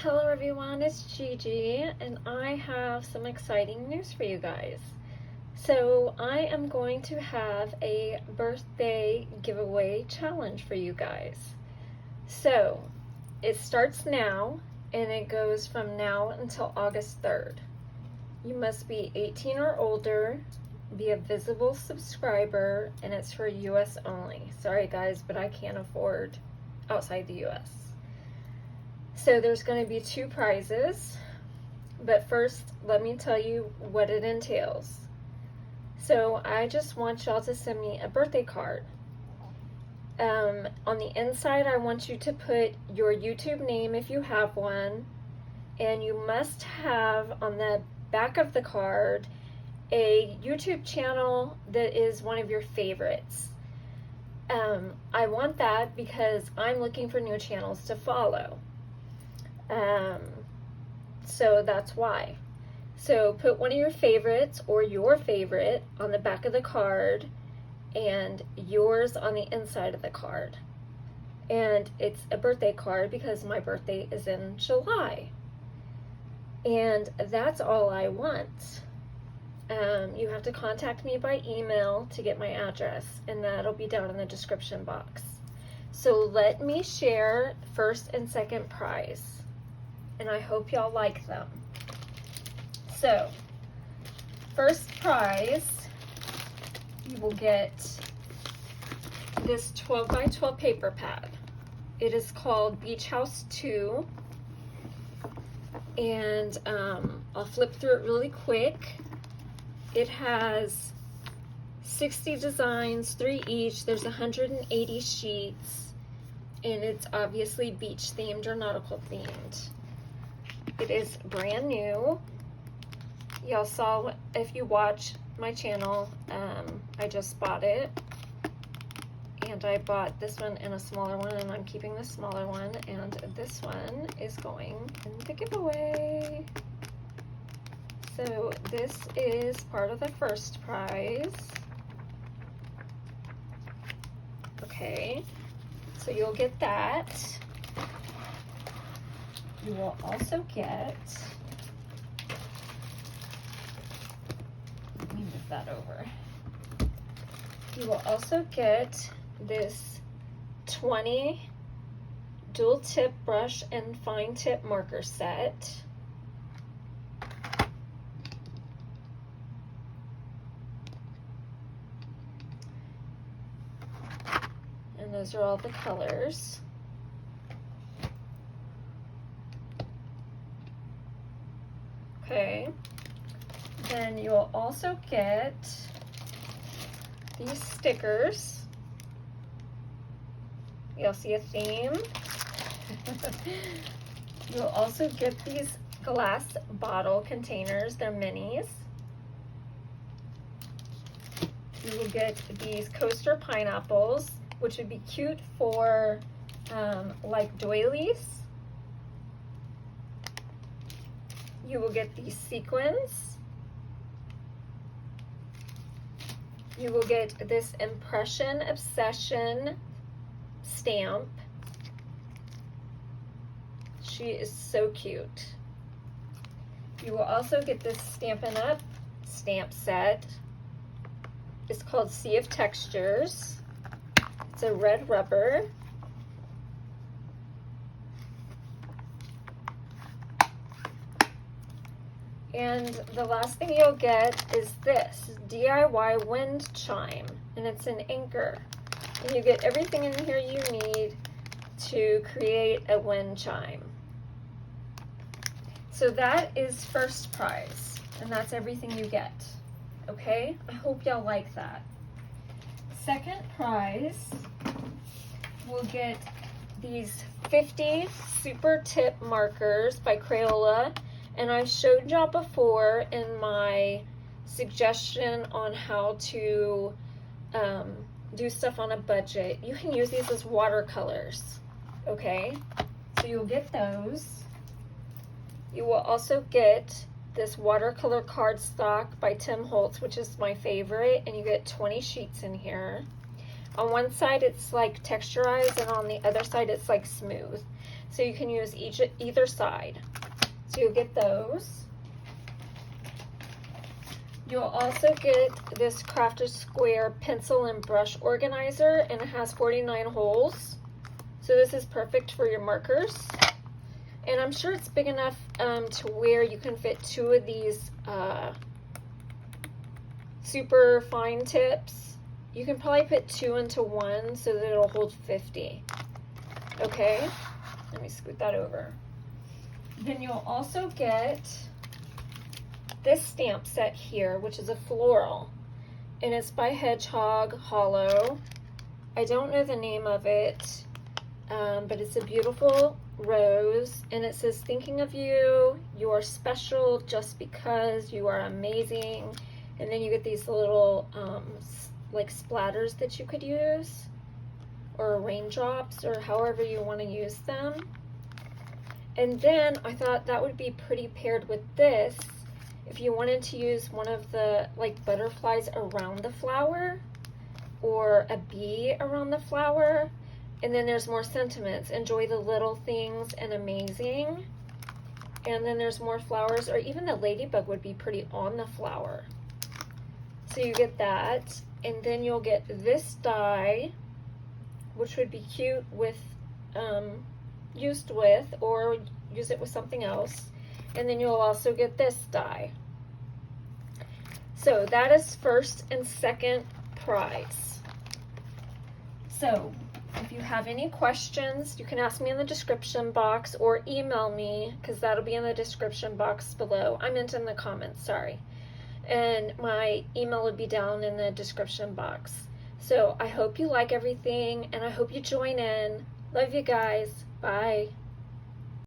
Hello everyone, it's Gigi, and I have some exciting news for you guys. So I am going to have a birthday giveaway challenge for you guys. So it starts now, and it goes from now until August 3rd. You must be 18 or older, be a visible subscriber, and it's for US only. Sorry guys, but I can't afford outside the US. So there's going to be 2 prizes, but first let me tell you what it entails. So I just want y'all to send me a birthday card. On the inside I want you to put your YouTube name if you have one, and you must have on the back of the card a YouTube channel that is one of your favorites. I want that because I'm looking for new channels to follow. So that's why. So put one of your favorites or your favorite on the back of the card and yours on the inside of the card. And it's a birthday card because my birthday is in July. And that's all I want. You have to contact me by email to get my address, and that'll be down in the description box. So let me share first and second prize, and I hope y'all like them. So, first prize, you will get this 12 by 12 paper pad. It is called Beach House 2, and I'll flip through it really quick. It has 60 designs, 3 each. There's 180 sheets, and it's obviously beach themed or nautical themed. It is brand new. Y'all saw, if you watch my channel, I just bought it, and I bought this one and a smaller one, and I'm keeping the smaller one, and this one is going in the giveaway. So this is part of the first prize. Okay, so you'll get that. You will also get, let me move that over. You will also get this 20 dual tip brush and fine tip marker set. And those are all the colors. Okay, then you'll also get these stickers. You'll see a theme. You'll also get these glass bottle containers. They're minis. You will get these coaster pineapples, which would be cute for like doilies. You will get these sequins. You will get this Impression Obsession stamp. She is so cute. You will also get this Stampin' Up! Stamp set. It's called Sea of Textures. It's a red rubber. And the last thing you'll get is this DIY wind chime, and it's an anchor. And you get everything in here you need to create a wind chime. So that is first prize, and that's everything you get. Okay? I hope y'all like that. Second prize, we'll get these 50 super tip markers by Crayola. And I showed y'all before in my suggestion on how to do stuff on a budget. You can use these as watercolors, okay? So you'll get those. You will also get this watercolor cardstock by Tim Holtz, which is my favorite, and you get 20 sheets in here. On one side it's like texturized, and on the other side it's like smooth. So you can use either side. So you'll get those. You'll also get this Crafted Square pencil and brush organizer, and it has 49 holes. So this is perfect for your markers. And I'm sure it's big enough to where you can fit 2 of these super fine tips. You can probably put 2 into 1 so that it'll hold 50. Okay, let me scoot that over. Then you'll also get this stamp set here, which is a floral, and it's by Hedgehog Hollow. I don't know the name of it, but it's a beautiful rose, and it says, thinking of you, you are special just because you are amazing. And then you get these little like splatters that you could use, or raindrops, or however you want to use them. And then I thought that would be pretty paired with this if you wanted to use one of the like butterflies around the flower, or a bee around the flower. And then there's more sentiments, enjoy the little things and amazing. And then there's more flowers, or even the ladybug would be pretty on the flower. So you get that, and then you'll get this die, which would be cute with used with, or use it with something else. And then you'll also get this die. So that is first and second prize. So if you have any questions, you can ask me in the description box, or email me, because that'll be in the description box below. I meant in the comments, sorry. And my email will be down in the description box. So I hope you like everything, and I hope you join in. Love you guys. Bye.